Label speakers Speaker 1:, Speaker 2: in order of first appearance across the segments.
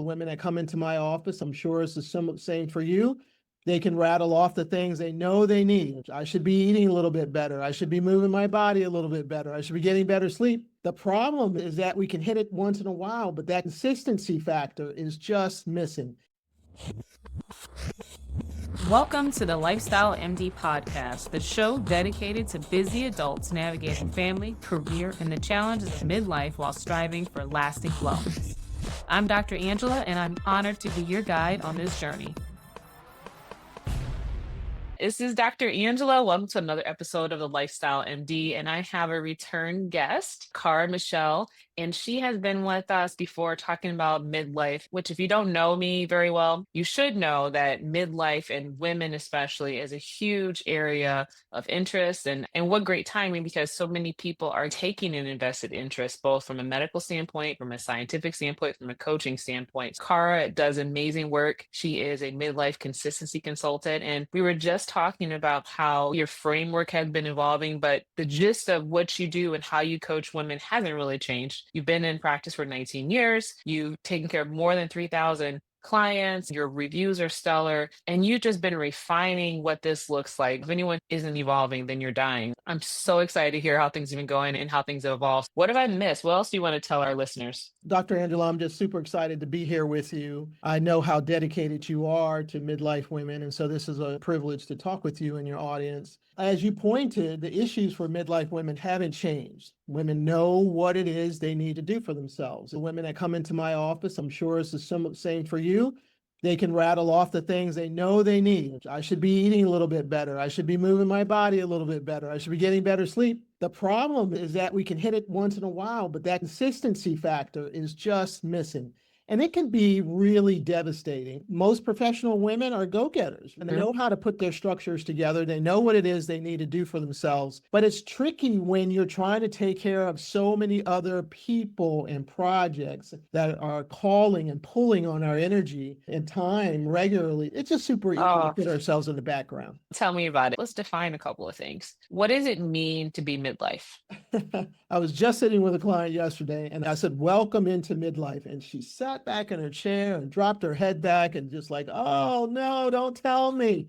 Speaker 1: The women that come into my office, I'm sure it's the same for you. They can rattle off the things they know they need. I should be eating a little bit better. I should be moving my body a little bit better. I should be getting better sleep. The problem is that we can hit it once in a while, but that consistency factor is just missing.
Speaker 2: Welcome to the Lifestyle MD podcast, the show dedicated to busy adults navigating family, career, and the challenges of midlife while striving for lasting flow. I'm Dr. Angela, and I'm honored to be your guide on this journey. This is Dr. Angela. Welcome to another episode of the Lifestyle MD, and I have a return guest, Cara Michelle, and she has been with us before talking about midlife, which if you don't know me very well, you should know that midlife and women especially is a huge area of interest, and what great timing because so many people are taking an invested interest, both from a medical standpoint, from a scientific standpoint, from a coaching standpoint. Cara does amazing work. She is a midlife consistency consultant, and we were just talking about how your framework has been evolving, but the gist of what you do and how you coach women hasn't really changed. You've been in practice for 19 years. You've taken care of more than 3,000 clients. Your reviews are stellar, and you've just been refining what this looks like. If anyone isn't evolving, then you're dying. I'm so excited to hear how things have been going and how things have evolved. What have I missed? What else do you want to tell our listeners?
Speaker 1: Dr. Angela, I'm just super excited to be here with you. I know how dedicated you are to midlife women, and so this is a privilege to talk with you and your audience. As you pointed, the issues for midlife women haven't changed. Women know what it is they need to do for themselves. The women that come into my office, I'm sure it's the same for you. They can rattle off the things they know they need. I should be eating a little bit better. I should be moving my body a little bit better. I should be getting better sleep. The problem is that we can hit it once in a while, but that consistency factor is just missing. And it can be really devastating. Most professional women are go-getters, and they know how to put their structures together. They know what it is they need to do for themselves. But it's tricky when you're trying to take care of so many other people and projects that are calling and pulling on our energy and time regularly. It's just super easy to put ourselves in the background.
Speaker 2: Tell me about it. Let's define a couple of things. What does it mean to be midlife?
Speaker 1: I was just sitting with a client yesterday, and I said, "Welcome into midlife." And she sat back in her chair and dropped her head back and just like, "Oh no, don't tell me."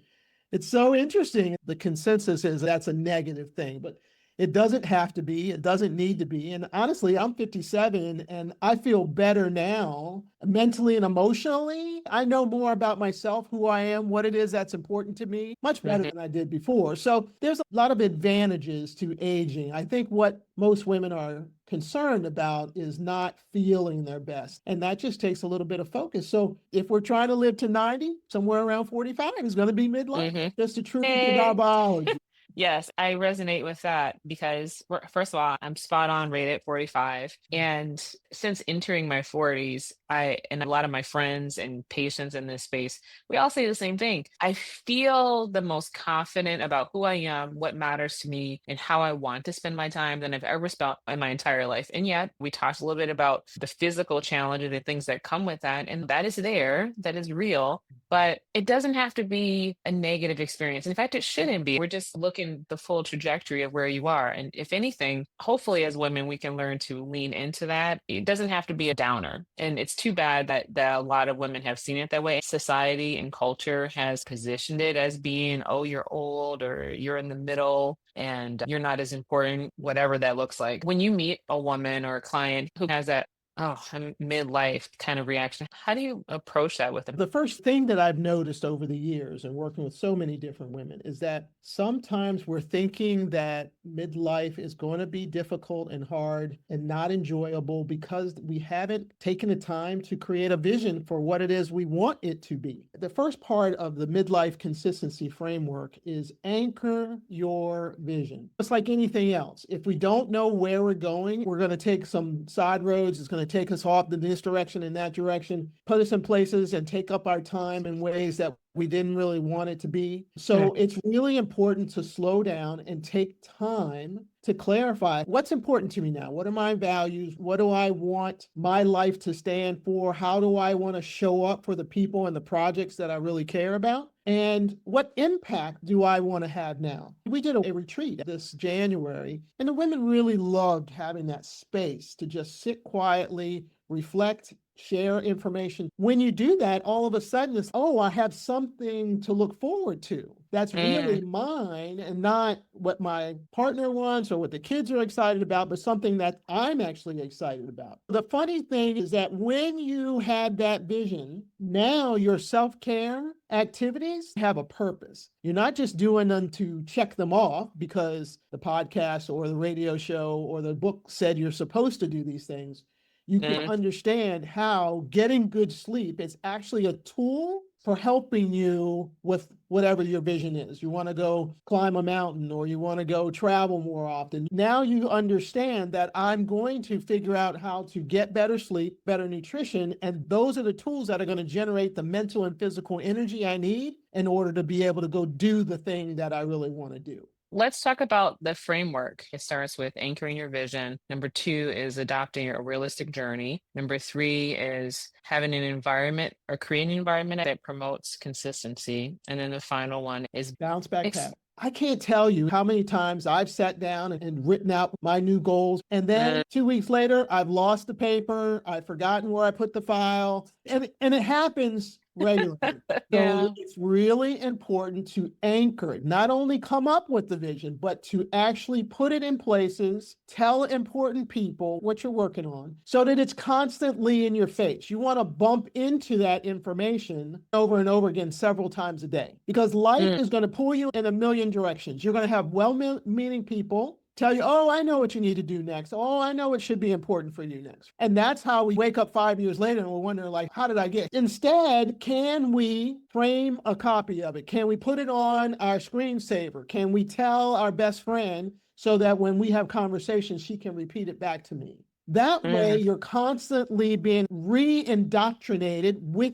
Speaker 1: It's so interesting. The consensus is that's a negative thing, but it doesn't have to be. It doesn't need to be. And honestly, I'm 57 and I feel better now mentally and emotionally. I know more about myself, who I am, what it is that's important to me, much better than I did before. So there's a lot of advantages to aging. I think what most women are concerned about is not feeling their best. And that just takes a little bit of focus. So if we're trying to live to 90, somewhere around 45 is going to be midlife. Just the truth of our biology.
Speaker 2: Yes, I resonate with that because, first of all, I'm spot on right at 45. And since entering my 40s, and a lot of my friends and patients in this space, we all say the same thing. I feel the most confident about who I am, what matters to me, and how I want to spend my time than I've ever spent in my entire life. And yet, we talked a little bit about the physical challenges and things that come with that. And that is there, that is real, but it doesn't have to be a negative experience. In fact, it shouldn't be. We're just looking the full trajectory of where you are. And if anything, hopefully as women, we can learn to lean into that. It doesn't have to be a downer. And it's too bad that a lot of women have seen it that way. Society and culture has positioned it as being, oh, you're old or you're in the middle and you're not as important, whatever that looks like. When you meet a woman or a client who has that midlife kind of reaction, how do you approach that with them?
Speaker 1: The first thing that I've noticed over the years and working with so many different women is that sometimes we're thinking that midlife is going to be difficult and hard and not enjoyable because we haven't taken the time to create a vision for what it is we want it to be. The first part of the midlife consistency framework is anchor your vision. Just like anything else, if we don't know where we're going, we're going to take some side roads. It's going to take us off in this direction and that direction, put us in places and take up our time in ways that we didn't really want it to be. So it's really important to slow down and take time to clarify what's important to me now. What are my values? What do I want my life to stand for? How do I want to show up for the people and the projects that I really care about? And what impact do I want to have now? We did a retreat this January, and the women really loved having that space to just sit quietly, reflect, share information. When you do that, all of a sudden it's, oh, I have something to look forward to. That's really
Speaker 2: Mm,
Speaker 1: mine and not what my partner wants or what the kids are excited about, but something that I'm actually excited about. The funny thing is that when you had that vision, now your self-care activities have a purpose. You're not just doing them to check them off because the podcast or the radio show or the book said you're supposed to do these things. You can
Speaker 2: mm.
Speaker 1: understand how getting good sleep is actually a tool for helping you with whatever your vision is. You want to go climb a mountain or you want to go travel more often. Now you understand that I'm going to figure out how to get better sleep, better nutrition, and those are the tools that are going to generate the mental and physical energy I need in order to be able to go do the thing that I really want to do.
Speaker 2: Let's talk about the framework. It starts with anchoring your vision. Number two is adopting a realistic journey. Number three is having an environment or creating an environment that promotes consistency. And then the final one is
Speaker 1: Bounce back
Speaker 2: ex-
Speaker 1: pattern. I can't tell you how many times I've sat down and written out my new goals. And then
Speaker 2: Mm,
Speaker 1: 2 weeks later, I've lost the paper. I've forgotten where I put the file. And it happens regularly. So
Speaker 2: yeah.
Speaker 1: it's really important to anchor it, not only come up with the vision, but to actually put it in places, tell important people what you're working on so that it's constantly in your face. You want to bump into that information over and over again several times a day because life
Speaker 2: Mm,
Speaker 1: is going to pull you in a million directions. You're going to have well-meaning people tell you, oh, I know what you need to do next. Oh, I know what should be important for you next. And that's how we wake up 5 years later and we're wondering, like, how did I get? Instead, can we frame a copy of it? Can we put it on our screensaver? Can we tell our best friend so that when we have conversations, she can repeat it back to me? That way,
Speaker 2: mm.
Speaker 1: you're constantly being re-indoctrinated with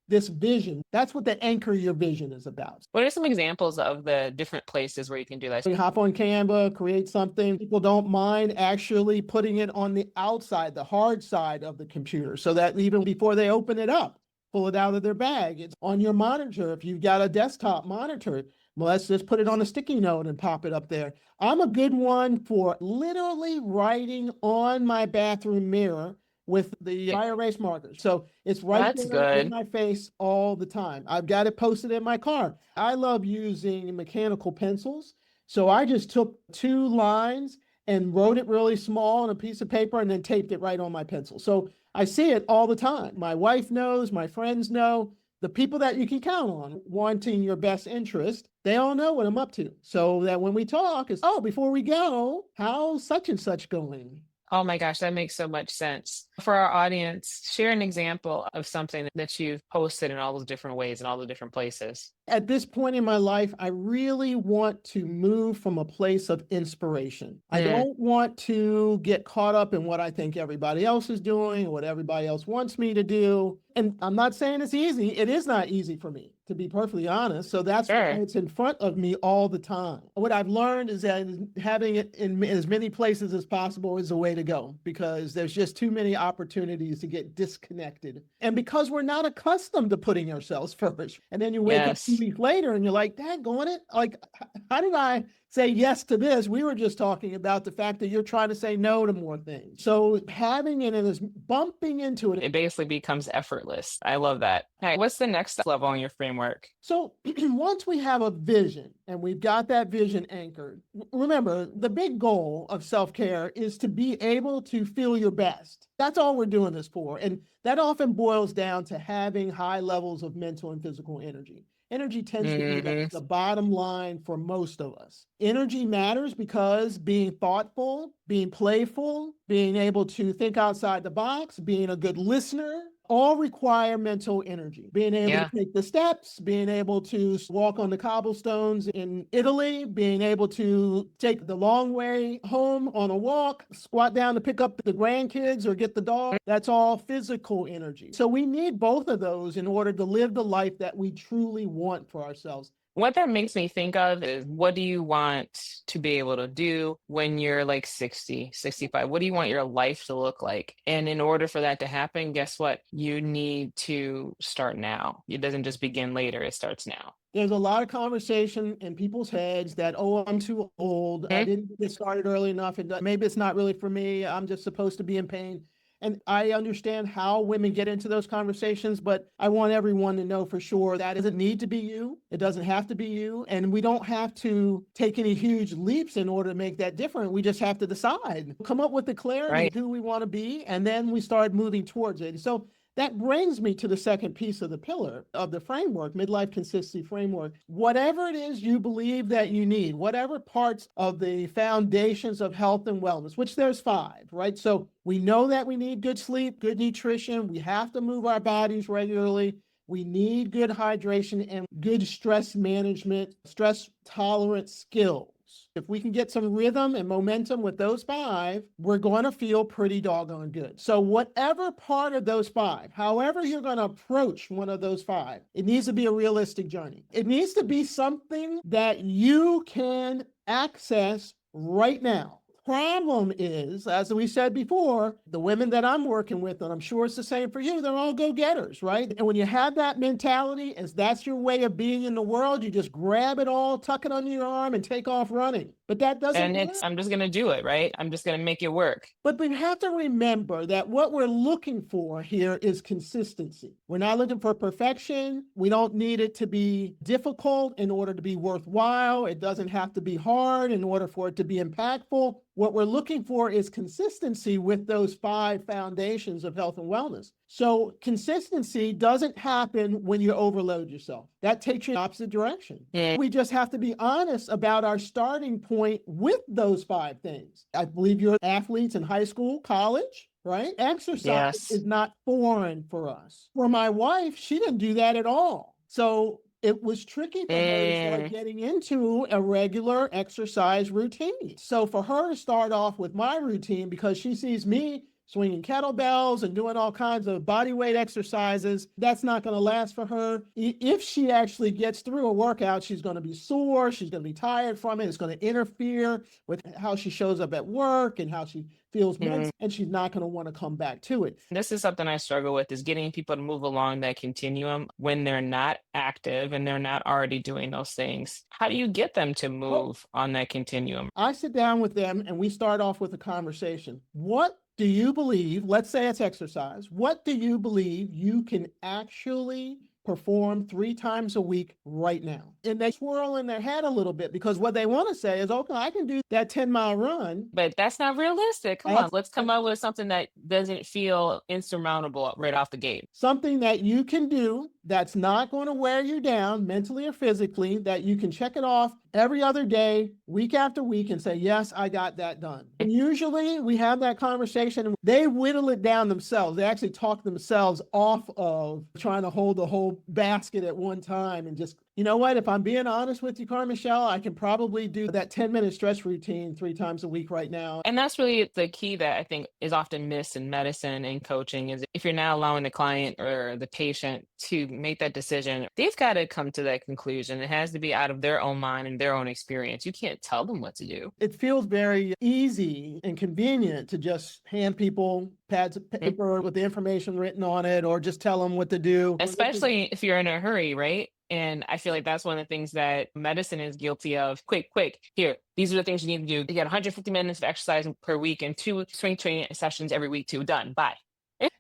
Speaker 1: this vision. That's what the anchor your vision is about.
Speaker 2: What are some examples of the different places where you can do that?
Speaker 1: You hop on Canva, create something. People don't mind actually putting it on the outside, the hard side of the computer, so that even before they open it up, pull it out of their bag. It's on your monitor. If you've got a desktop monitor, well, let's just put it on a sticky note and pop it up there. I'm a good one for literally writing on my bathroom mirror with the dry erase markers. So it's right
Speaker 2: That's
Speaker 1: there in
Speaker 2: good.
Speaker 1: my face all the time. I've got it posted in my car. I love using mechanical pencils. So I just took 2 lines and wrote it really small on a piece of paper and then taped it right on my pencil. So I see it all the time. My wife knows, my friends know, the people that you can count on wanting your best interest, they all know what I'm up to. So that when we talk, it's, oh, before we go, how's such and such going?
Speaker 2: Oh my gosh, that makes so much sense. For our audience, share an example of something that you've posted in all those different ways in all the different places.
Speaker 1: At this point in my life, I really want to move from a place of inspiration. I
Speaker 2: Mm,
Speaker 1: don't want to get caught up in what I think everybody else is doing, what everybody else wants me to do. And I'm not saying it's easy. It is not easy for me, to be perfectly honest. So that's why
Speaker 2: sure.
Speaker 1: it's in front of me all the time. What I've learned is that having it in as many places as possible is the way to go because there's just too many opportunities to get disconnected. And because we're not accustomed to putting ourselves first, and then you wake up two
Speaker 2: Yes.
Speaker 1: weeks later and you're like, daggone it, like, how did I say yes to this? We were just talking about the fact that you're trying to say no to more things. So having it and is bumping into it.
Speaker 2: It basically becomes effortless. I love that. Hey, what's the next level on your framework?
Speaker 1: So once we have a vision and we've got that vision anchored, remember the big goal of self-care is to be able to feel your best. That's all we're doing this for. And that often boils down to having high levels of mental and physical energy. Energy tends to be
Speaker 2: Hmm.
Speaker 1: the bottom line for most of us. Energy matters because being thoughtful, being playful, being able to think outside the box, being a good listener, all require mental energy. Being able to
Speaker 2: Yeah.
Speaker 1: take the steps, being able to walk on the cobblestones in Italy, being able to take the long way home on a walk, squat down to pick up the grandkids or get the dog, that's all physical energy. So we need both of those in order to live the life that we truly want for ourselves.
Speaker 2: What that makes me think of is what do you want to be able to do when you're like 60, 65? What do you want your life to look like? And in order for that to happen, guess what? You need to start now. It doesn't just begin later, it starts now.
Speaker 1: There's a lot of conversation in people's heads that, oh, I'm too old. I
Speaker 2: Mhm.
Speaker 1: didn't get started early enough. And maybe it's not really for me. I'm just supposed to be in pain. And I understand how women get into those conversations, but I want everyone to know for sure that doesn't need to be you. It doesn't have to be you. And we don't have to take any huge leaps in order to make that different. We just have to decide, come up with the clarity,
Speaker 2: Right.
Speaker 1: who we want to be, and then we start moving towards it. So that brings me to the second piece of the pillar of the framework, midlife consistency framework. Whatever it is you believe that you need, whatever parts of the foundations of health and wellness, which there's 5, right? So we know that we need good sleep, good nutrition. We have to move our bodies regularly. We need good hydration and good stress management, stress tolerant skills. If we can get some rhythm and momentum with those 5, we're going to feel pretty doggone good. So whatever part of those 5, however you're going to approach one of those 5, it needs to be a realistic journey. It needs to be something that you can access right now. Problem is, as we said before, the women that I'm working with, and I'm sure it's the same for you, they're all go-getters, right? And when you have that mentality, as that's your way of being in the world, you just grab it all, tuck it under your arm, and take off running. But that doesn't
Speaker 2: And
Speaker 1: work.
Speaker 2: I'm just going to do it, right? I'm just going to make it work.
Speaker 1: But we have to remember that what we're looking for here is consistency. We're not looking for perfection. We don't need it to be difficult in order to be worthwhile. It doesn't have to be hard in order for it to be impactful. What we're looking for is consistency with those 5 foundations of health and wellness. So consistency doesn't happen when you overload yourself. That takes you in the opposite direction.
Speaker 2: Yeah.
Speaker 1: We just have to be honest about our starting point with those 5 things. I believe you're athletes in high school, college, right? Exercise
Speaker 2: Yes.
Speaker 1: is not foreign for us. For my wife, she didn't do that at all. So it was tricky for her to start getting into a regular exercise routine. So for her to start off with my routine, because she sees me swinging kettlebells and doing all kinds of body weight exercises, that's not going to last for her. If she actually gets through a workout, she's going to be sore, she's going to be tired from it, it's going to interfere with how she shows up at work and how she feels mentally, and she's not going to want to come back to it.
Speaker 2: This is something I struggle with, is getting people to move along that continuum when they're not active and they're not already doing those things. How do you get them to move on that continuum?
Speaker 1: I sit down with them and we start off with a conversation. What do you believe, let's say it's exercise, what do you believe you can actually perform 3 times a week right now? And they swirl in their head a little bit, because what they want to say is, okay, I can do that 10-mile run.
Speaker 2: But that's not realistic. Come on, let's come up with something that doesn't feel insurmountable right off the gate.
Speaker 1: Something that you can do that's not going to wear you down mentally or physically, that you can check it off every other day, week after week, and say, yes, I got that done. And usually we have that conversation and they whittle it down themselves. They actually talk themselves off of trying to hold the whole basket at one time, and just, you know what, if I'm being honest with you, Cara Michelle, I can probably do that 10-minute stretch routine 3 times a week right now.
Speaker 2: And that's really the key that I think is often missed in medicine and coaching, is if you're now allowing the client or the patient to make that decision, they've got to come to that conclusion. It has to be out of their own mind and their own experience. You can't tell them what to do.
Speaker 1: It feels very easy and convenient to just hand people pads of paper with the information written on it, or just tell them what to do.
Speaker 2: Especially if you're in a hurry, right? And I feel like that's one of the things that medicine is guilty of. Quick, quick. Here, these are the things you need to do. You get 150 minutes of exercise per week and 2 strength training sessions every week too. Done. Bye.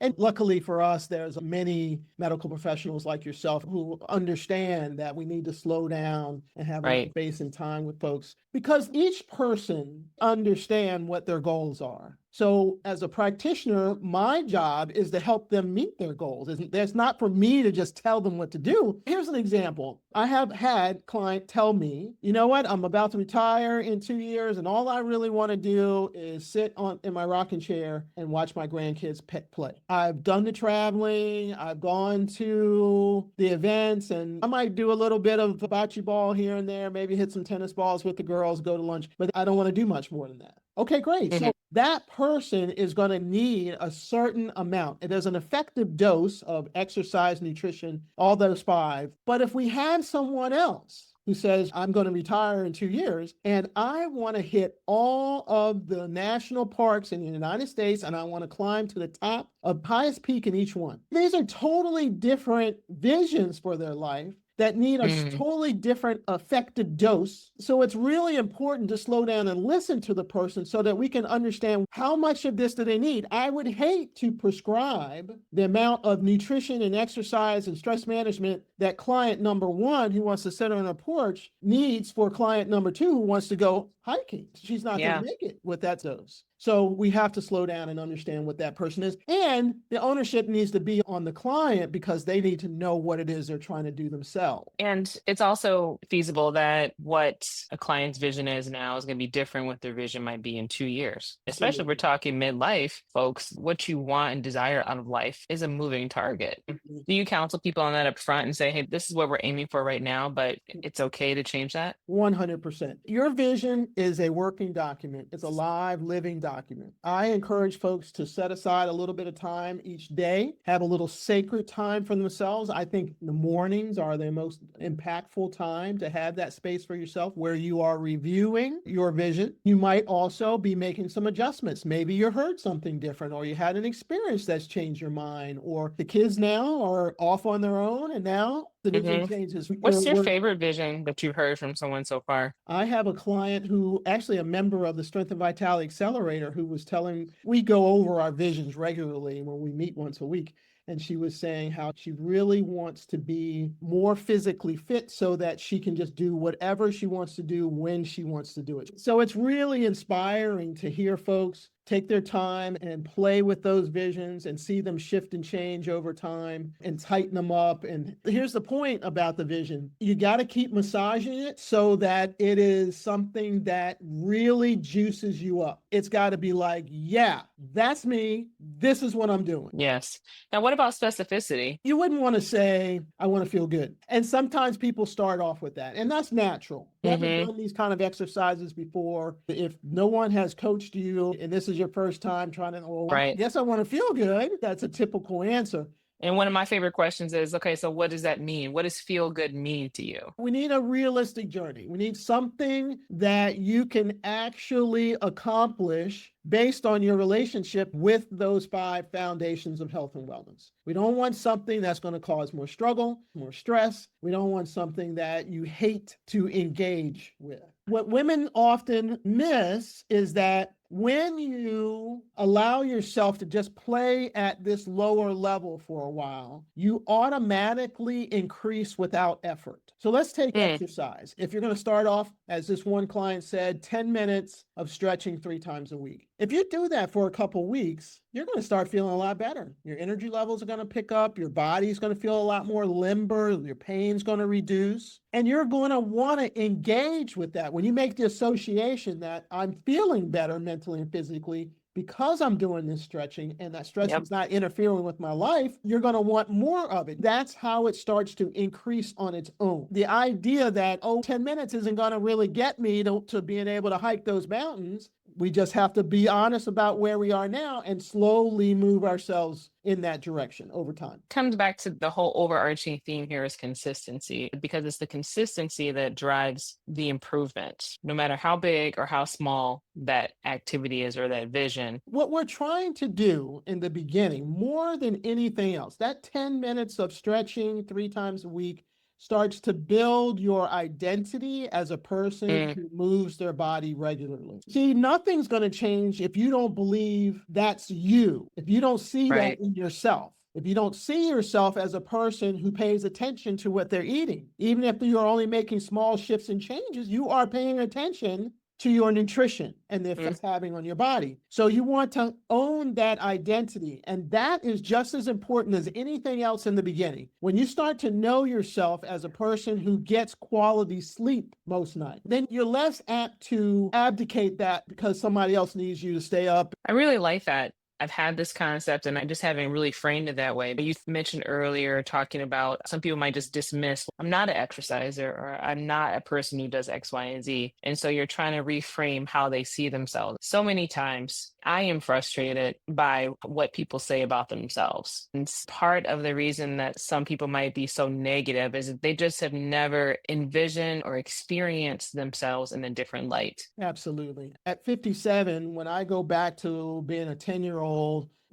Speaker 1: And luckily for us, there's many medical professionals like yourself who understand that we need to slow down and have
Speaker 2: Right.
Speaker 1: space and time with folks, because each person understand what their goals are. So as a practitioner, my job is to help them meet their goals. It's not for me to just tell them what to do. Here's an example. I have had client tell me, you know what, I'm about to retire in 2 years, and all I really want to do is sit in my rocking chair and watch my grandkids play. I've done the traveling, I've gone to the events, and I might do a little bit of bocce ball here and there, maybe hit some tennis balls with the girls, go to lunch, but I don't want to do much more than that. Okay, great. So that person is going to need a certain amount. It is an effective dose of exercise, nutrition, all those 5. But if we have someone else who says, I'm going to retire in 2 years, and I want to hit all of the national parks in the United States, and I want to climb to the top of highest peak in each one. These are totally different visions for their life. that need a
Speaker 2: Mm.
Speaker 1: totally different effective dose. So it's really important to slow down and listen to the person so that we can understand how much of this do they need. I would hate to prescribe the amount of nutrition and exercise and stress management that client number one who wants to sit on a porch needs for client number two who wants to go hiking. She's not going to
Speaker 2: Yeah.
Speaker 1: make it with that dose. So we have to slow down and understand what that person is. And the ownership needs to be on the client because they need to know what it is they're trying to do themselves.
Speaker 2: And it's also feasible that what a client's vision is now is going to be different what their vision might be in 2 years. Especially if we're talking midlife, folks, what you want and desire out of life is a moving target.
Speaker 1: Mhm.
Speaker 2: Do you counsel people on that up front and say, hey, this is what we're aiming for right now, but it's okay to change that?
Speaker 1: 100%. Your vision is a working document. It's a live, living document. I encourage folks to set aside a little bit of time each day, have a little sacred time for themselves. I think the mornings are the most impactful time to have that space for yourself where you are reviewing your vision. You might also be making some adjustments. Maybe you heard something different, or you had an experience that's changed your mind, or the kids now are off on their own and now the vision
Speaker 2: Mhm.
Speaker 1: changes.
Speaker 2: What's your favorite vision that you've heard from someone so far?
Speaker 1: I have a client who actually a member of the Strength and Vitality Accelerator who was telling, we go over our visions regularly when we meet once a week. And she was saying how she really wants to be more physically fit so that she can just do whatever she wants to do when she wants to do it. So it's really inspiring to hear folks take their time and play with those visions and see them shift and change over time and tighten them up. And here's the point about the vision. You got to keep massaging it so that it is something that really juices you up. It's got to be like, yeah, that's me. This is what I'm doing.
Speaker 2: Yes. Now, what about specificity?
Speaker 1: You wouldn't want to say, I want to feel good. And sometimes people start off with that, and that's natural. You haven't
Speaker 2: Mhm.
Speaker 1: done these kind of exercises before. If no one has coached you and this is your first time trying to, oh, I
Speaker 2: Right.
Speaker 1: guess I want to feel good. That's a typical answer.
Speaker 2: And one of my favorite questions is, okay, so what does that mean? What does feel good mean to you?
Speaker 1: We need a realistic journey. We need something that you can actually accomplish based on your relationship with those 5 foundations of health and wellness. We don't want something that's going to cause more struggle, more stress. We don't want something that you hate to engage with. What women often miss is that when you allow yourself to just play at this lower level for a while, you automatically increase without effort. So let's take
Speaker 2: Mm.
Speaker 1: exercise. If you're going to start off, as this one client said, 10 minutes of stretching 3 times a week. If you do that for a couple weeks, you're going to start feeling a lot better. Your energy levels are going to pick up. Your body's going to feel a lot more limber. Your pain's going to reduce. And you're going to want to engage with that. When you make the association that I'm feeling better mentally and physically because I'm doing this stretching and that stretching
Speaker 2: Yep.
Speaker 1: is not interfering with my life, you're going to want more of it. That's how it starts to increase on its own. The idea that, 10 minutes isn't going to really get me to being able to hike those mountains. We just have to be honest about where we are now and slowly move ourselves in that direction over time.
Speaker 2: Comes back to the whole overarching theme here is consistency, because it's the consistency that drives the improvement, no matter how big or how small that activity is or that vision.
Speaker 1: What we're trying to do in the beginning, more than anything else, that 10 minutes of stretching 3 times a week starts to build your identity as a person
Speaker 2: Mm.
Speaker 1: who moves their body regularly. See, nothing's going to change if you don't believe that's you, if you don't see that
Speaker 2: Right.
Speaker 1: in yourself. If you don't see yourself as a person who pays attention to what they're eating, even if you're only making small shifts and changes, you are paying attention to your nutrition and the
Speaker 2: Mm.
Speaker 1: effects having on your body. So you want to own that identity. And that is just as important as anything else in the beginning. When you start to know yourself as a person who gets quality sleep most nights, then you're less apt to abdicate that because somebody else needs you to stay up.
Speaker 2: I really like that. I've had this concept and I just haven't really framed it that way. But you mentioned earlier talking about some people might just dismiss, I'm not an exerciser or I'm not a person who does X, Y, and Z. And so you're trying to reframe how they see themselves. So many times I am frustrated by what people say about themselves. And part of the reason that some people might be so negative is that they just have never envisioned or experienced themselves in a different light.
Speaker 1: Absolutely. At 57, when I go back to being a 10-year-old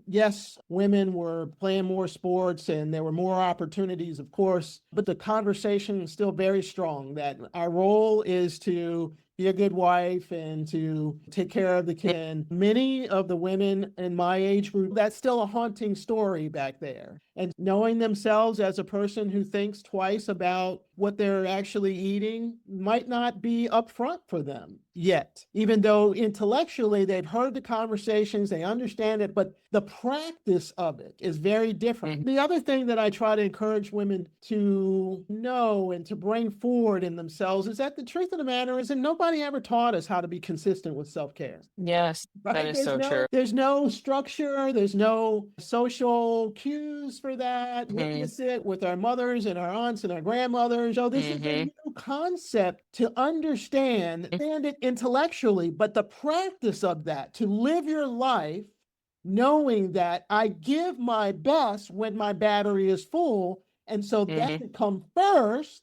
Speaker 1: Yes, women were playing more sports and there were more opportunities, of course, but the conversation is still very strong that our role is to be a good wife and to take care of the kid. And many of the women in my age group, that's still a haunting story back there. And knowing themselves as a person who thinks twice about what they're actually eating might not be upfront for them yet, even though intellectually they've heard the conversations, they understand it, but the practice of it is very different.
Speaker 2: Mhm.
Speaker 1: The other thing that I try to encourage women to know and to bring forward in themselves is that the truth of the matter is that nobody ever taught us how to be consistent with self-care.
Speaker 2: Yes, that
Speaker 1: Right?
Speaker 2: is so true.
Speaker 1: There's no structure, there's no social cues for that. We
Speaker 2: Hmm.
Speaker 1: witness it with our mothers and our aunts and our grandmothers. So this is a
Speaker 2: Hmm.
Speaker 1: new concept to understand it intellectually, but the practice of that, to live your life knowing that I give my best when my battery is full. And so that
Speaker 2: Hmm.
Speaker 1: can come first.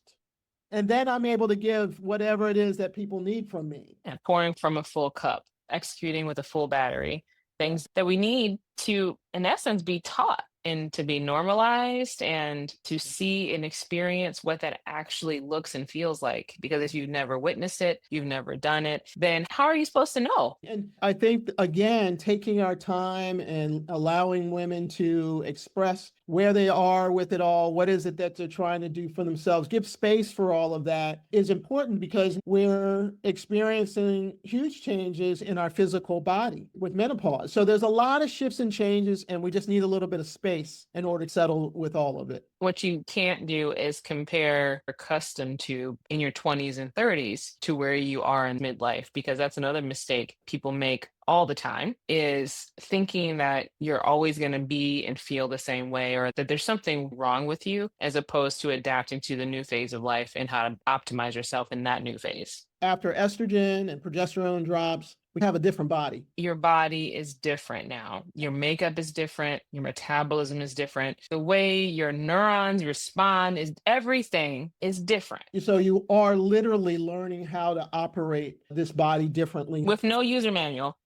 Speaker 1: And then I'm able to give whatever it is that people need from me.
Speaker 2: And pouring from a full cup, executing with a full battery, things that we need to, in essence, be taught and to be normalized and to see and experience what that actually looks and feels like. Because if you've never witnessed it, you've never done it, then how are you supposed to know?
Speaker 1: And I think, again, taking our time and allowing women to express where they are with it all, what is it that they're trying to do for themselves, give space for all of that is important because we're experiencing huge changes in our physical body with menopause. So there's a lot of shifts and changes, and we just need a little bit of space in order to settle with all of it.
Speaker 2: What you can't do is compare your custom to in your 20s and 30s to where you are in midlife, because that's another mistake people make all the time, is thinking that you're always going to be and feel the same way, or that there's something wrong with you, as opposed to adapting to the new phase of life and how to optimize yourself in that new phase.
Speaker 1: After estrogen and progesterone drops, we have a different body.
Speaker 2: Your body is different now. Your makeup is different. Your metabolism is different. The way your neurons respond is everything is different
Speaker 1: So you are literally learning how to operate this body differently.
Speaker 2: with no user manual.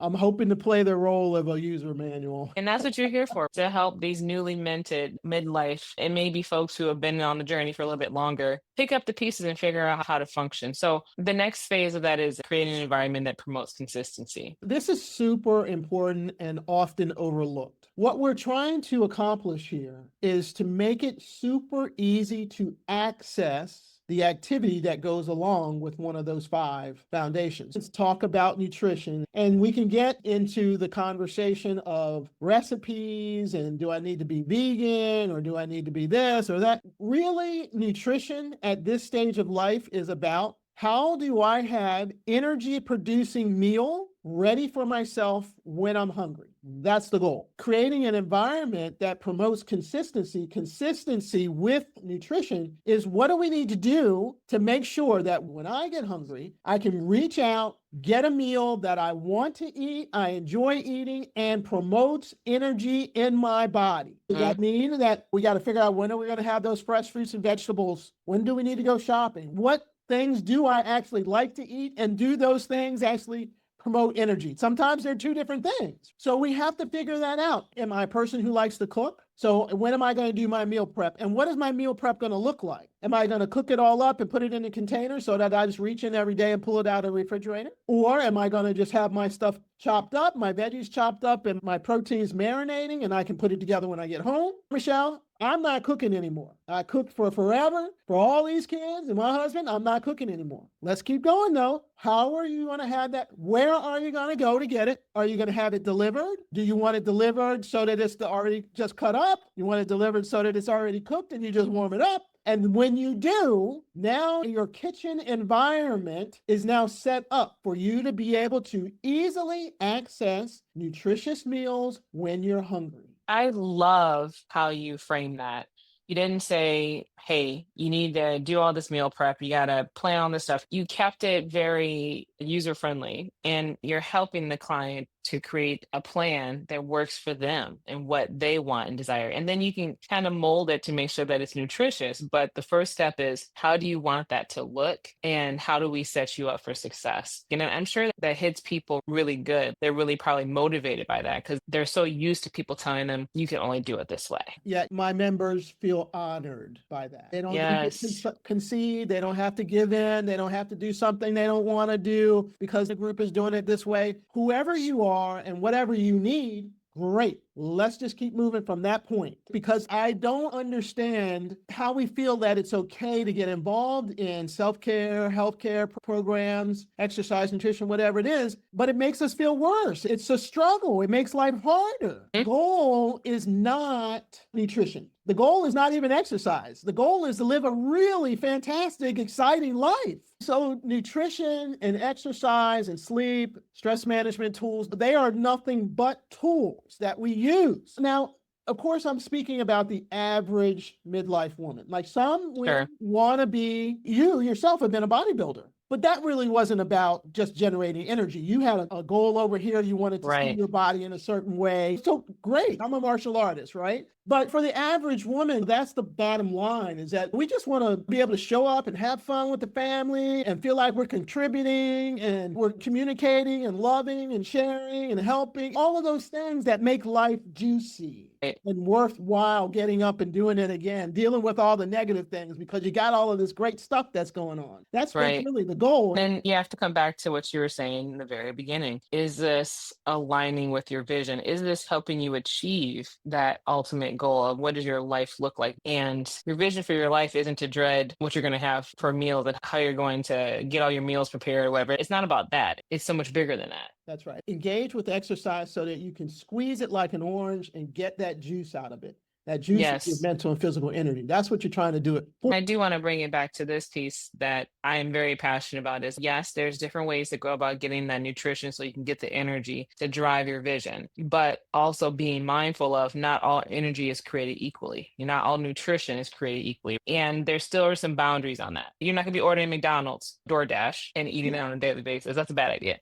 Speaker 1: I'm hoping to play the role of a user manual.
Speaker 2: And that's what you're here for, to help these newly minted midlife and maybe folks who have been on the journey for a little bit longer pick up the pieces and figure out how to function. So the next phase of that is creating an environment that promotes consistency.
Speaker 1: This is super important and often overlooked. What we're trying to accomplish here is to make it super easy to access the activity that goes along with one of those five foundations. Let's talk about nutrition, and we can get into the conversation of recipes and do I need to be vegan or do I need to be this or that? Really, nutrition at this stage of life is about how do I have energy producing meal ready for myself when I'm hungry? That's the goal. Creating an environment that promotes consistency. Consistency with nutrition is what do we need to do to make sure that when I get hungry, I can reach out, get a meal that I want to eat, I enjoy eating, and promotes energy in my body. Does that mean that we got to figure out when are we going to have those fresh fruits and vegetables? When do we need to go shopping? What things do I actually like to eat? And do those things actually promote energy? Sometimes they're two different things. So we have to figure that out. Am I a person who likes to cook? So when am I going to do my meal prep? And what is my meal prep going to look like? Am I going to cook it all up and put it in a container so that I just reach in every day and pull it out of the refrigerator? Or am I going to just have my stuff chopped up, my veggies chopped up, and my proteins marinating, and I can put it together when I get home? Michelle, I'm not cooking anymore. I cooked for forever for all these kids and my husband. I'm not cooking anymore. Let's keep going though. How are you going to have that? Where are you going to go to get it? Are you going to have it delivered? Do you want it delivered so that it's already just cut up? You want it delivered so that it's already cooked and you just warm it up? And when you do, now your kitchen environment is now set up for you to be able to easily access nutritious meals when you're hungry.
Speaker 2: I love how you frame that. You didn't say, hey, you need to do all this meal prep, you got to plan all this stuff. You kept it very user friendly, and you're helping the client to create a plan that works for them and what they want and desire. And then you can kind of mold it to make sure that it's nutritious. But the first step is, how do you want that to look? And how do we set you up for success? You know, I'm sure that hits people really good. They're really probably motivated by that because they're so used to people telling them, you can only do it this way.
Speaker 1: Yet my members feel honored by that. They don't have
Speaker 2: Yes.
Speaker 1: to concede. They don't have to give in. They don't have to do something they don't want to do because the group is doing it this way. Whoever you are and whatever you need, great. Let's just keep moving from that point, because I don't understand how we feel that it's okay to get involved in self-care, healthcare programs, exercise, nutrition, whatever it is, but it makes us feel worse. It's a struggle. It makes life harder. The goal is not nutrition. The goal is not even exercise. The goal is to live a really fantastic, exciting life. So nutrition and exercise and sleep, stress management tools, they are nothing but tools that we use. Now, of course, I'm speaking about the average midlife woman. Like some women want to be, you yourself have been a bodybuilder, but that really wasn't about just generating energy. You had a goal over here. You wanted to see your body in a certain way. So great. I'm a martial artist, right? But for the average woman, that's the bottom line, is that we just want to be able to show up and have fun with the family and feel like we're contributing and we're communicating and loving and sharing and helping, all of those things that make life juicy and worthwhile, getting up and doing it again, dealing with all the negative things because you got all of this great stuff that's going on. That's really the goal.
Speaker 2: Then you have to come back to what you were saying in the very beginning. Is this aligning with your vision? Is this helping you achieve that ultimate goal of what does your life look like? And your vision for your life isn't to dread what you're going to have for meals and how you're going to get all your meals prepared or whatever. It's not about that. It's so much bigger than that.
Speaker 1: That's right. Engage with exercise so that you can squeeze it like an orange and get that juice out of it. That juice is your mental and physical energy. That's what you're trying to do it for.
Speaker 2: I do want to bring it back to this piece that I am very passionate about is, yes, there's different ways to go about getting that nutrition so you can get the energy to drive your vision, but also being mindful of not all energy is created equally. Not all nutrition is created equally. And there still are some boundaries on that. You're not going to be ordering McDonald's, DoorDash, and eating it on a daily basis. That's a bad idea.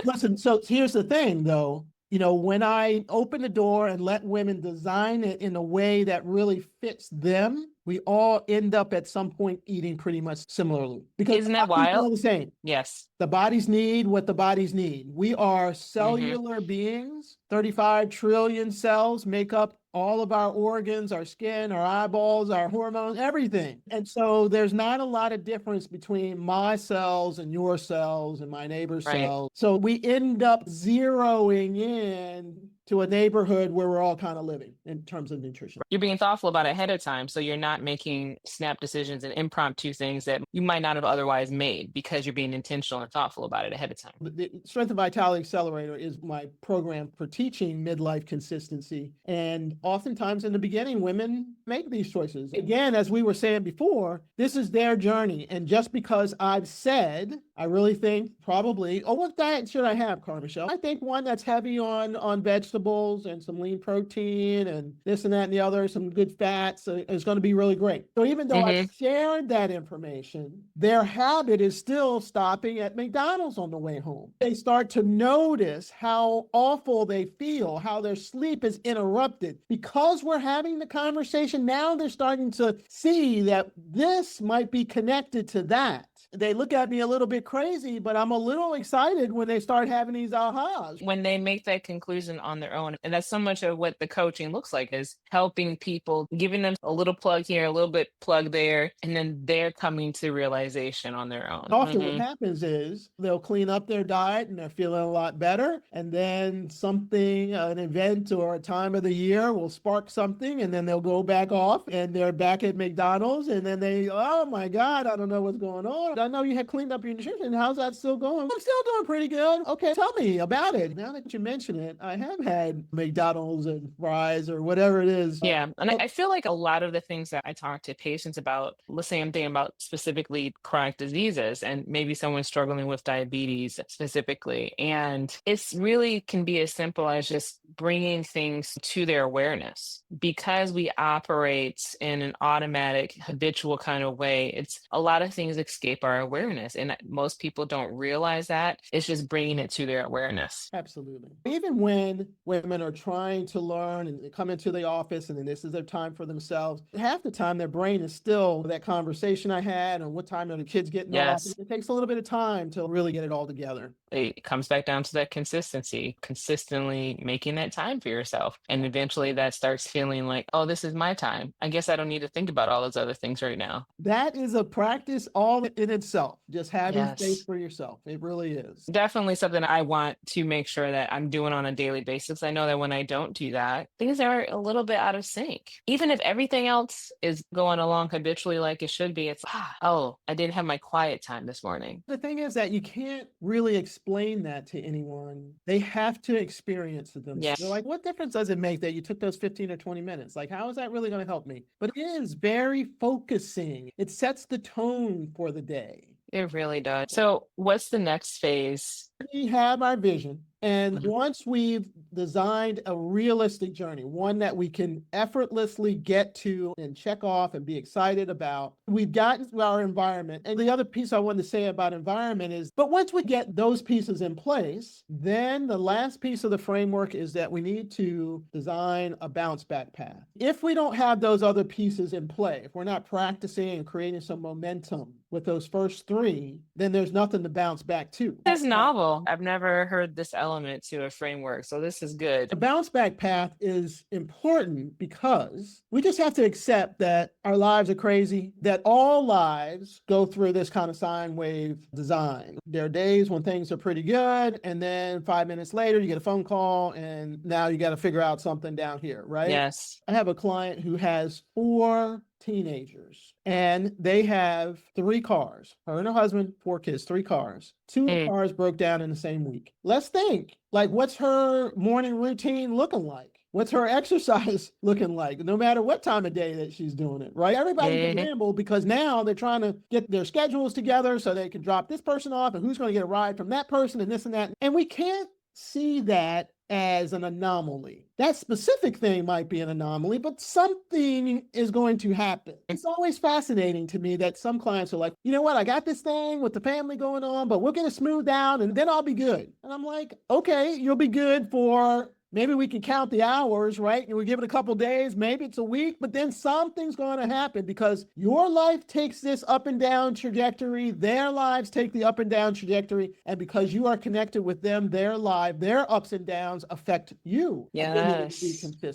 Speaker 1: Listen, so here's the thing, though. When I open the door and let women design it in a way that really fits them, we all end up at some point eating pretty much similarly. Because
Speaker 2: isn't that wild?
Speaker 1: All the same.
Speaker 2: Yes.
Speaker 1: The bodies need what the bodies need. We are cellular beings. 35 trillion cells make up all of our organs, our skin, our eyeballs, our hormones, everything. And so there's not a lot of difference between my cells and your cells and my neighbor's cells. So we end up zeroing in to a neighborhood where we're all kind of living in terms of nutrition.
Speaker 2: You're being thoughtful about it ahead of time, so you're not making snap decisions and impromptu things that you might not have otherwise made because you're being intentional and thoughtful about it ahead of time.
Speaker 1: The Strength and Vitality Accelerator is my program for teaching midlife consistency. And oftentimes in the beginning, women make these choices. Again, as we were saying before, this is their journey. And just because I've said, I really think probably, what diet should I have, Cara Michelle? I think one that's heavy on vegetables and some lean protein and this and that and the other, some good fats is going to be really great. So even though I shared that information, their habit is still stopping at McDonald's on the way home. They start to notice how awful they feel, how their sleep is interrupted. Because we're having the conversation, now they're starting to see that this might be connected to that. They look at me a little bit crazy, but I'm a little excited when they start having these ahas.
Speaker 2: When they make that conclusion on their own. And that's so much of what the coaching looks like, is helping people, giving them a little plug here, a little bit plug there, and then they're coming to realization on their own.
Speaker 1: Often what happens is they'll clean up their diet and they're feeling a lot better. And then something, an event or a time of the year will spark something, and then they'll go back off and they're back at McDonald's. And then oh my God, I don't know what's going on. I know you had cleaned up your nutrition. How's that still going? I'm still doing pretty good. Okay, tell me about it. Now that you mention it, I have had McDonald's and fries or whatever it is.
Speaker 2: Yeah. And I feel like a lot of the things that I talk to patients about, let's say I'm thinking about specifically chronic diseases and maybe someone struggling with diabetes specifically. And it's really can be as simple as just bringing things to their awareness. Because we operate in an automatic, habitual kind of way, it's a lot of things escape our awareness. And most most people don't realize that. It's just bringing it to their awareness.
Speaker 1: Absolutely. Even when women are trying to learn and they come into the office and then this is their time for themselves, half the time their brain is still that conversation I had and what time are the kids getting off.
Speaker 2: Yes.
Speaker 1: It takes a little bit of time to really get it all together.
Speaker 2: It comes back down to that consistency, consistently making that time for yourself. And eventually that starts feeling like, oh, this is my time. I guess I don't need to think about all those other things right now.
Speaker 1: That is a practice all in itself, just having space
Speaker 2: Yes.
Speaker 1: for yourself. It really is.
Speaker 2: Definitely something I want to make sure that I'm doing on a daily basis. I know that when I don't do that, things are a little bit out of sync. Even if everything else is going along habitually like it should be, it's, oh, I didn't have my quiet time this morning.
Speaker 1: The thing is that you can't really explain that to anyone. They have to experience it themselves. They're
Speaker 2: Yes,
Speaker 1: like, what difference does it make that you took those 15 or 20 minutes? Like, how is that really going to help me? But it is very focusing. It sets the tone for the day.
Speaker 2: it really does. So, what's the next phase?
Speaker 1: We have our vision. And
Speaker 2: Mhm.
Speaker 1: once we've designed a realistic journey, one that we can effortlessly get to and check off and be excited about, we've gotten to our environment. And the other piece I wanted to say about environment is, but once we get those pieces in place, then the last piece of the framework is that we need to design a bounce back path. If we don't have those other pieces in play, if we're not practicing and creating some momentum with those first three, then there's nothing to bounce back to.
Speaker 2: This is novel. I've never heard this element to a framework, so this is good.
Speaker 1: The bounce back path is important because we just have to accept that our lives are crazy, that all lives go through this kind of sine wave design. There are days when things are pretty good, and then 5 minutes later, you get a phone call, and now you got to figure out something down here, right?
Speaker 2: Yes.
Speaker 1: I have a client who has 4 teenagers and they have 3 cars. Her and her husband, 4 kids, 3 cars. Two of the
Speaker 2: Mm.
Speaker 1: cars broke down in the same week. Let's think, like, what's her morning routine looking like? What's her exercise looking like? No matter what time of day that she's doing it, right? Everybody's been
Speaker 2: Mhm.
Speaker 1: rambled because now they're trying to get their schedules together so they can drop this person off and who's going to get a ride from that person and this and that. And we can't see that as an anomaly. That specific thing might be an anomaly, but something is going to happen. It's always fascinating to me that some clients are like, you know what, I got this thing with the family going on, but we'll get it smoothed out and then I'll be good. And I'm like, okay, you'll be good for maybe we can count the hours, right? And we give it a couple days, maybe it's a week, but then something's going to happen because your life takes this up and down trajectory. Their lives take the up and down trajectory. And because you are connected with them, their life, their ups and downs affect you.
Speaker 2: Yes.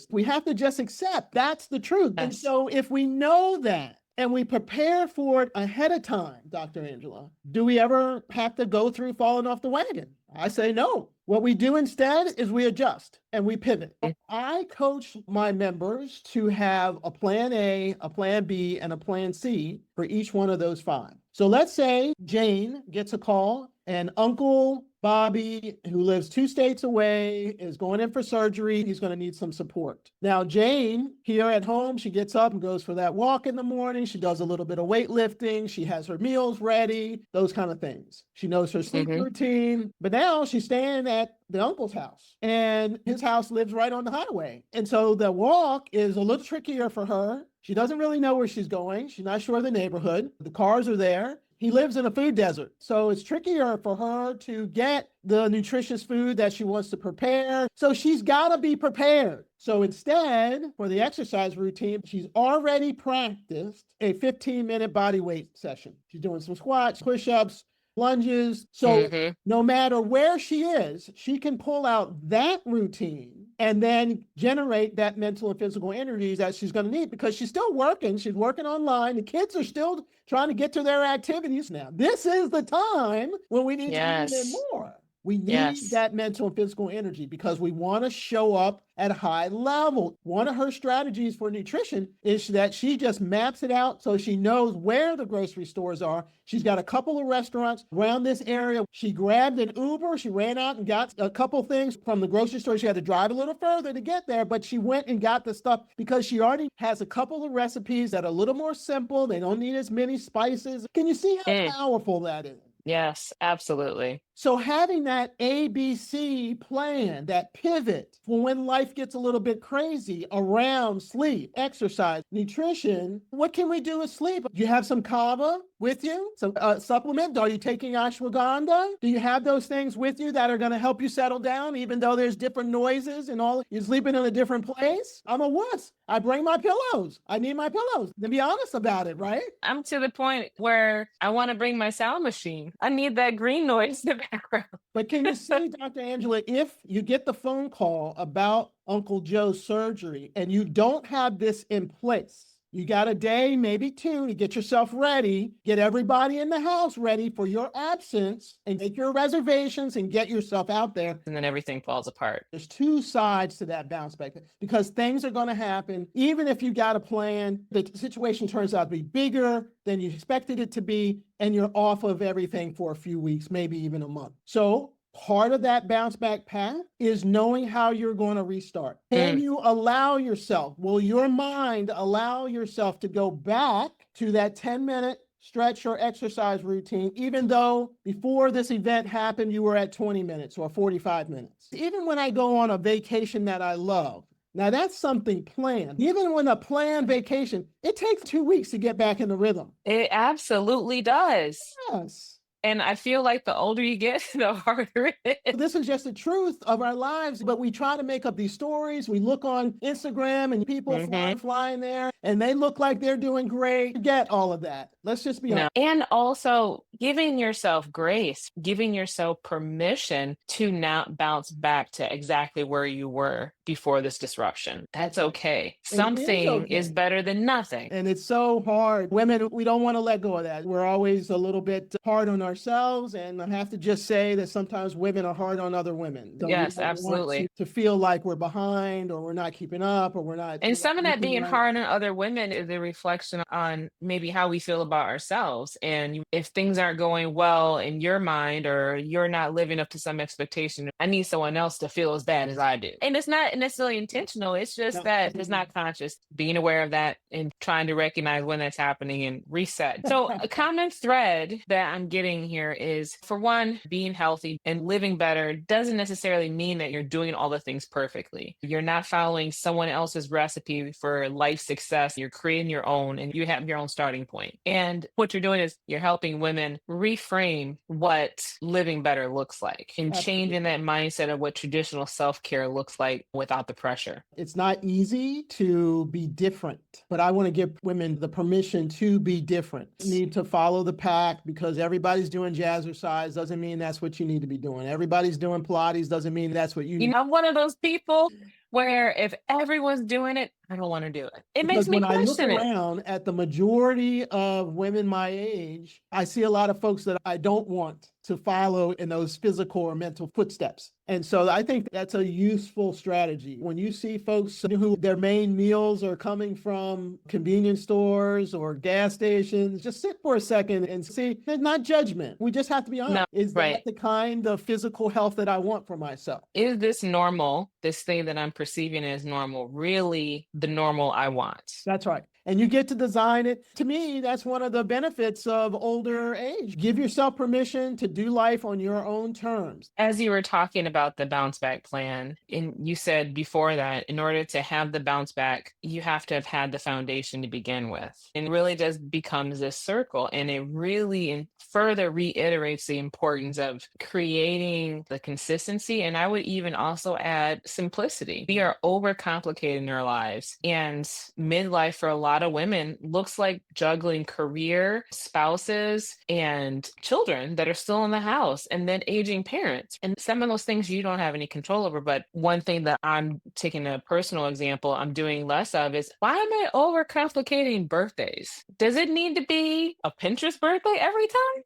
Speaker 1: We have to just accept that's the truth. And
Speaker 2: Yes.
Speaker 1: so if we know that, and we prepare for it ahead of time, Dr. Angela, do we ever have to go through falling off the wagon? I say no. What we do instead is we adjust and we pivot. I coach my members to have a plan A, a plan B, and a plan C for each one of those 5. So let's say Jane gets a call and Uncle Bobby, who lives 2 states away, is going in for surgery. He's going to need some support. Now, Jane, here at home, she gets up and goes for that walk in the morning. She does a little bit of weightlifting. She has her meals ready, those kind of things. She knows her sleep routine. But now she's staying at the uncle's house, and his house lives right on the highway. And so the walk is a little trickier for her. She doesn't really know where she's going. She's not sure of the neighborhood. The cars are there. He lives in a food desert. So it's trickier for her to get the nutritious food that she wants to prepare. So she's got to be prepared. So instead, for the exercise routine, she's already practiced a 15-minute body weight session. She's doing some squats, push-ups, lunges. So no matter where she is, she can pull out that routine and then generate that mental and physical energies that she's going to need because she's still working. She's working online. The kids are still trying to get to their activities now. This is the time when we need to lean in more. We need that mental and physical energy because we want to show up at a high level. One of her strategies for nutrition is that she just maps it out so she knows where the grocery stores are. She's got a couple of restaurants around this area. She grabbed an Uber. She ran out and got a couple things from the grocery store. She had to drive a little further to get there, but she went and got the stuff because she already has a couple of recipes that are a little more simple. They don't need as many spices. Can you see how powerful that is?
Speaker 2: Yes, absolutely.
Speaker 1: So having that ABC plan, that pivot for when life gets a little bit crazy around sleep, exercise, nutrition, what can we do with sleep? Do you have some kava with you? Some supplement? Are you taking ashwagandha? Do you have those things with you that are going to help you settle down, even though there's different noises and all? You're sleeping in a different place? I'm a wuss. I bring my pillows. I need my pillows. To be honest about it, right?
Speaker 2: I'm to the point where I want to bring my sound machine. I need that green noise in the background.
Speaker 1: But can you see, Dr. Angela, if you get the phone call about Uncle Joe's surgery and you don't have this in place, you got a day, maybe two, to get yourself ready, get everybody in the house ready for your absence, and make your reservations and get yourself out there.
Speaker 2: And then everything falls apart.
Speaker 1: There's two sides to that bounce back because things are going to happen. Even if you got a plan, the situation turns out to be bigger than you expected it to be, and you're off of everything for a few weeks, maybe even a month. So part of that bounce back path is knowing how you're going to restart. Can you allow yourself, will your mind allow yourself to go back to that 10-minute stretch or exercise routine, even though before this event happened, you were at 20 minutes or 45 minutes? Even when I go on a vacation that I love, now that's something planned. Even when a planned vacation, it takes 2 weeks to get back in the rhythm.
Speaker 2: It absolutely does.
Speaker 1: Yes.
Speaker 2: And I feel like the older you get, the harder it is.
Speaker 1: This is just the truth of our lives, but we try to make up these stories. We look on Instagram and people flying there and they look like they're doing great. Forget all of that. Let's just be honest.
Speaker 2: And also giving yourself grace, giving yourself permission to not bounce back to exactly where you were before this disruption. That's okay. Something is better than nothing.
Speaker 1: And it's so hard. Women, we don't want to let go of that. We're always a little bit hard on ourselves. And I have to just say that sometimes women are hard on other women.
Speaker 2: Yes, absolutely.
Speaker 1: To feel like we're behind or we're not keeping up or we're not.
Speaker 2: And some of that being hard on other women is a reflection on maybe how we feel about ourselves. And if things aren't going well in your mind or you're not living up to some expectation, I need someone else to feel as bad as I do. And it's not necessarily intentional. It's just that it's not conscious. Being aware of that and trying to recognize when that's happening and reset. So a common thread that I'm getting here is, for one, being healthy and living better doesn't necessarily mean that you're doing all the things perfectly. You're not following someone else's recipe for life success. You're creating your own and you have your own starting point. And what you're doing is you're helping women reframe what living better looks like and changing that mindset of what traditional self-care looks like without the pressure.
Speaker 1: It's not easy to be different, but I want to give women the permission to be different. You need to follow the pack because everybody's doing jazzercise doesn't mean that's what you need to be doing. Everybody's doing Pilates doesn't mean that's what you need.
Speaker 2: I'm one of those people where if everyone's doing it, I don't want to do it. It makes me question it.
Speaker 1: When I look around at the majority of women my age, I see a lot of folks that I don't want to follow in those physical or mental footsteps. And so I think that's a useful strategy. When you see folks who their main meals are coming from convenience stores or gas stations, just sit for a second and see, there's not judgment. We just have to be honest.
Speaker 2: No,
Speaker 1: is that the kind of physical health that I want for myself?
Speaker 2: Is this normal? This thing that I'm perceiving as normal, really the normal I want?
Speaker 1: That's right. And you get to design it. To me, that's one of the benefits of older age. Give yourself permission to do life on your own terms.
Speaker 2: As you were talking about the bounce back plan, and you said before that, in order to have the bounce back, you have to have had the foundation to begin with. And it really just becomes this circle. And it really further reiterates the importance of creating the consistency. And I would even also add simplicity. We are overcomplicating our lives. And midlife for a lot of women looks like juggling career, spouses, and children that are still in the house, and then aging parents. And some of those things you don't have any control over. But one thing that I'm taking a personal example, I'm doing less of is, why am I overcomplicating birthdays? Does it need to be a Pinterest birthday every time?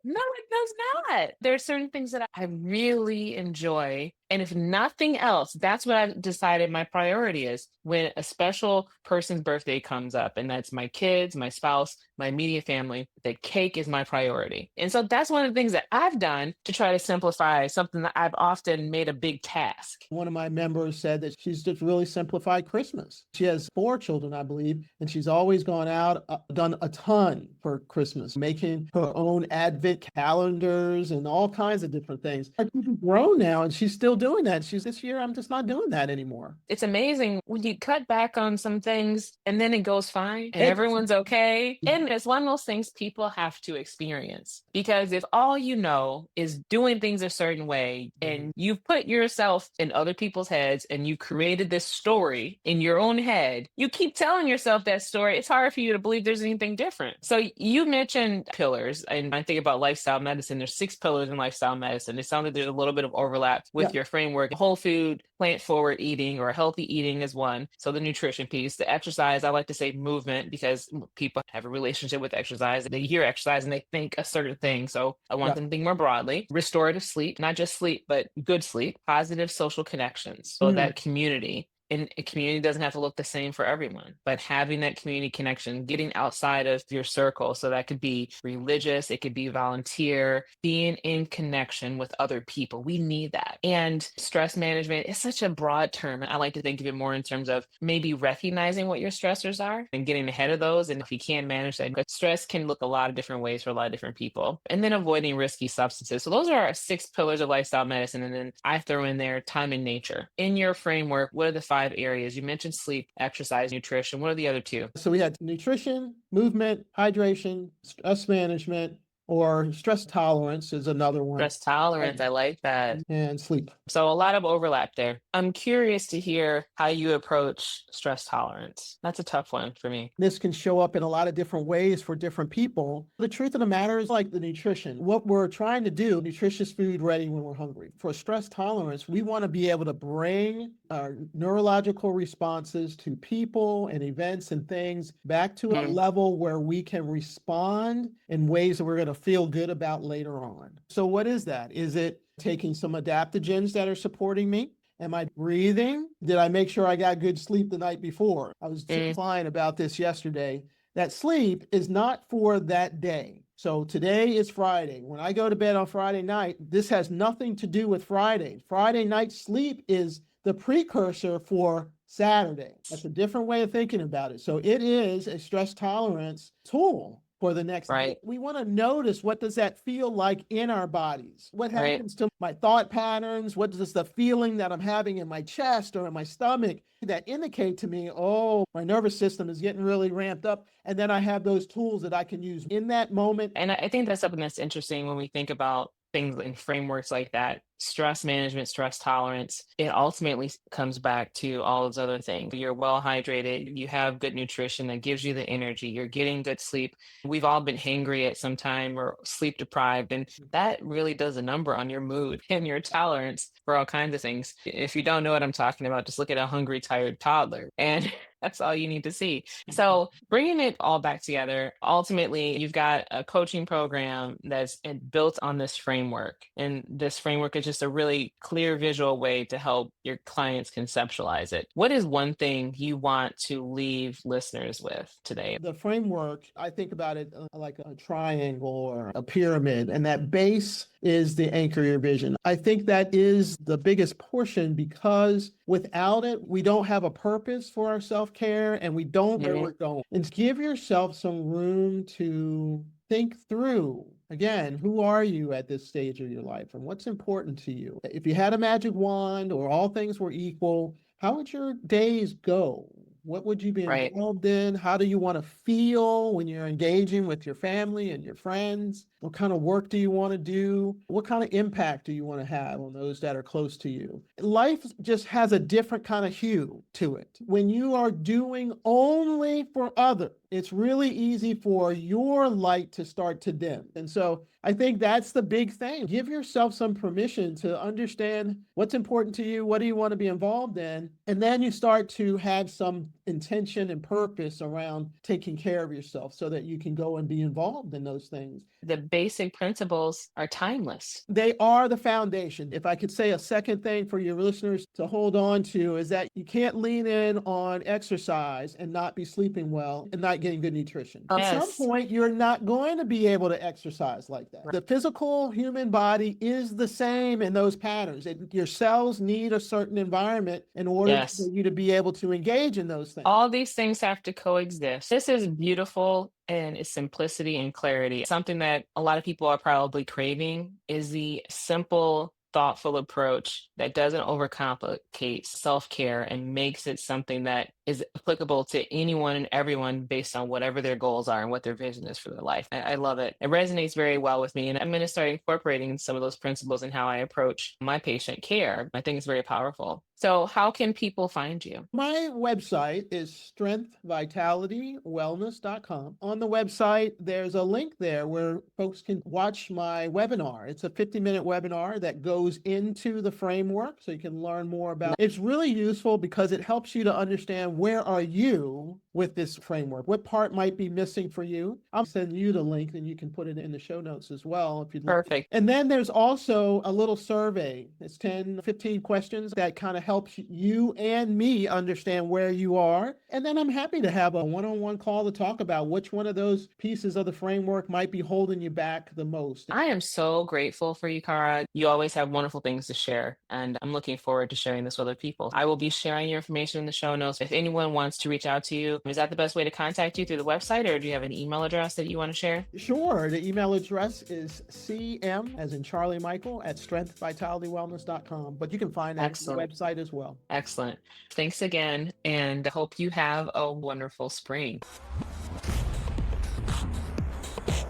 Speaker 2: No, it does not. There are certain things that I really enjoy. And if nothing else, that's what I've decided my priority is when a special person's birthday comes up, and that's my kids, my spouse, my immediate family, the cake is my priority. And so that's one of the things that I've done to try to simplify something that I've often made a big task.
Speaker 1: One of my members said that she's just really simplified Christmas. She has 4 children, I believe, and she's always gone out, done a ton for Christmas, making her own Advent it calendars and all kinds of different things. She's grown now and she's still doing that. She's this year, I'm just not doing that anymore.
Speaker 2: It's amazing when you cut back on some things and then it goes fine and
Speaker 1: It-
Speaker 2: everyone's okay. And it's one of those things people have to experience, because if all you know is doing things a certain way and you've put yourself in other people's heads and you created this story in your own head, you keep telling yourself that story. It's hard for you to believe there's anything different. So you mentioned pillars, and I think about lifestyle medicine. There's 6 pillars in lifestyle medicine. It sounds like there's a little bit of overlap with
Speaker 1: Yeah.
Speaker 2: your framework. Whole food, plant forward eating, or healthy eating is one. So the nutrition piece, the exercise, I like to say movement, because people have a relationship with exercise. They hear exercise and they think a certain thing. So I want them to think more broadly. Restorative sleep, not just sleep, but good sleep. Positive social connections. So that community. And a community doesn't have to look the same for everyone, but having that community connection, getting outside of your circle. So that could be religious, it could be volunteer, being in connection with other people. We need that. And stress management is such a broad term. I like to think of it more in terms of maybe recognizing what your stressors are and getting ahead of those. And if you can manage that, but stress can look a lot of different ways for a lot of different people. And then avoiding risky substances. So those are our 6 pillars of lifestyle medicine. And then I throw in there time and nature. In your framework, what are the 5 areas? You mentioned sleep, exercise, nutrition. What are the other 2?
Speaker 1: So we had nutrition, movement, hydration, stress management, or stress tolerance is another one.
Speaker 2: Stress tolerance. I like that.
Speaker 1: And sleep.
Speaker 2: So a lot of overlap there. I'm curious to hear how you approach stress tolerance. That's a tough one for me.
Speaker 1: This can show up in a lot of different ways for different people. The truth of the matter is, like the nutrition, what we're trying to do, nutritious food ready when we're hungry. For stress tolerance, we want to be able to bring our neurological responses to people and events and things back to a level where we can respond in ways that we're going to feel good about later on. So what is that? Is it taking some adaptogens that are supporting me? Am I breathing? Did I make sure I got good sleep the night before? I was fine about this yesterday. That sleep is not for that day. So today is Friday. When I go to bed on Friday night, this has nothing to do with Friday. Friday night sleep is the precursor for Saturday. That's a different way of thinking about it. So it is a stress tolerance tool for the next day. We want to notice, what does that feel like in our bodies? What happens to my thought patterns? What does the feeling that I'm having in my chest or in my stomach that indicate to me, oh, my nervous system is getting really ramped up? And then I have those tools that I can use in that moment.
Speaker 2: And I think that's something that's interesting when we think about things in frameworks like that. Stress management, stress tolerance, it ultimately comes back to all those other things. You're well hydrated, you have good nutrition that gives you the energy, you're getting good sleep. We've all been hangry at some time or sleep deprived, and that really does a number on your mood and your tolerance for all kinds of things. If you don't know what I'm talking about, just look at a hungry, tired toddler, and that's all you need to see. So bringing it all back together, ultimately, you've got a coaching program that's built on this framework. And this framework is just a really clear visual way to help your clients conceptualize it. What is one thing you want to leave listeners with today?
Speaker 1: The framework, I think about it like a triangle or a pyramid, and that base is the anchor your vision. I think that is the biggest portion, because without it, we don't have a purpose for our self-care and we don't know where we're going. And give yourself some room to think through, again, who are you at this stage of your life and what's important to you? If you had a magic wand or all things were equal, how would your days go? What would you be involved in? How do you want to feel when you're engaging with your family and your friends? What kind of work do you want to do? What kind of impact do you want to have on those that are close to you? Life just has a different kind of hue to it. When you are doing only for others, it's really easy for your light to start to dim. And so I think that's the big thing. Give yourself some permission to understand what's important to you. What do you want to be involved in? And then you start to have some intention and purpose around taking care of yourself so that you can go and be involved in those things.
Speaker 2: The basic principles are timeless.
Speaker 1: They are the foundation. If I could say a second thing for your listeners to hold on to, is that you can't lean in on exercise and not be sleeping well and not getting good nutrition. At some point, you're not going to be able to exercise like that. The physical human body is the same in those patterns. Your cells need a certain environment in order for you to be able to engage in those things. things.
Speaker 2: All these things have to coexist. This is beautiful in its simplicity and clarity. Something that a lot of people are probably craving is the simple, thoughtful approach that doesn't overcomplicate self care and makes it something that is applicable to anyone and everyone based on whatever their goals are and what their vision is for their life. I love it. It resonates very well with me. And I'm going to start incorporating some of those principles in how I approach my patient care. I think it's very powerful. So, how can people find you?
Speaker 1: My website is strengthvitalitywellness.com. On the website, there's a link there where folks can watch my webinar. It's a 50-minute webinar that goes into the framework so you can learn more about it. It's really useful because it helps you to understand where are you with this framework. What part might be missing for you? I'll send you the link and you can put it in the show notes as well if you'd like.
Speaker 2: Perfect.
Speaker 1: And then there's also a little survey. It's 10, 15 questions that kind of helps you and me understand where you are. And then I'm happy to have a one-on-one call to talk about which one of those pieces of the framework might be holding you back the most.
Speaker 2: I am so grateful for you, Cara. You always have wonderful things to share, and I'm looking forward to sharing this with other people. I will be sharing your information in the show notes. If anyone wants to reach out to you, is that the best way to contact you, through the website, or do you have an email address that you want to share?
Speaker 1: Sure. The email address is cm, as in Charlie Michael, at strengthvitalitywellness.com. But you can find that on the website as well.
Speaker 2: Excellent. Thanks again, and I hope you have a wonderful spring.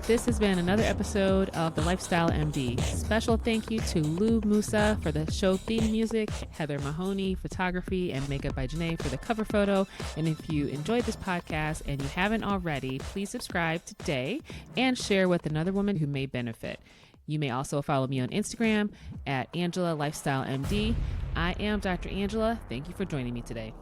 Speaker 3: This has been another episode of The Lifestyle MD. Special thank you to Lou Musa for the show theme music, Heather Mahoney, photography and makeup by Janae for the cover photo. And if you enjoyed this podcast and you haven't already, please subscribe today and share with another woman who may benefit. You may also follow me on Instagram at Angela Lifestyle MD. I am Dr. Angela. Thank you for joining me today.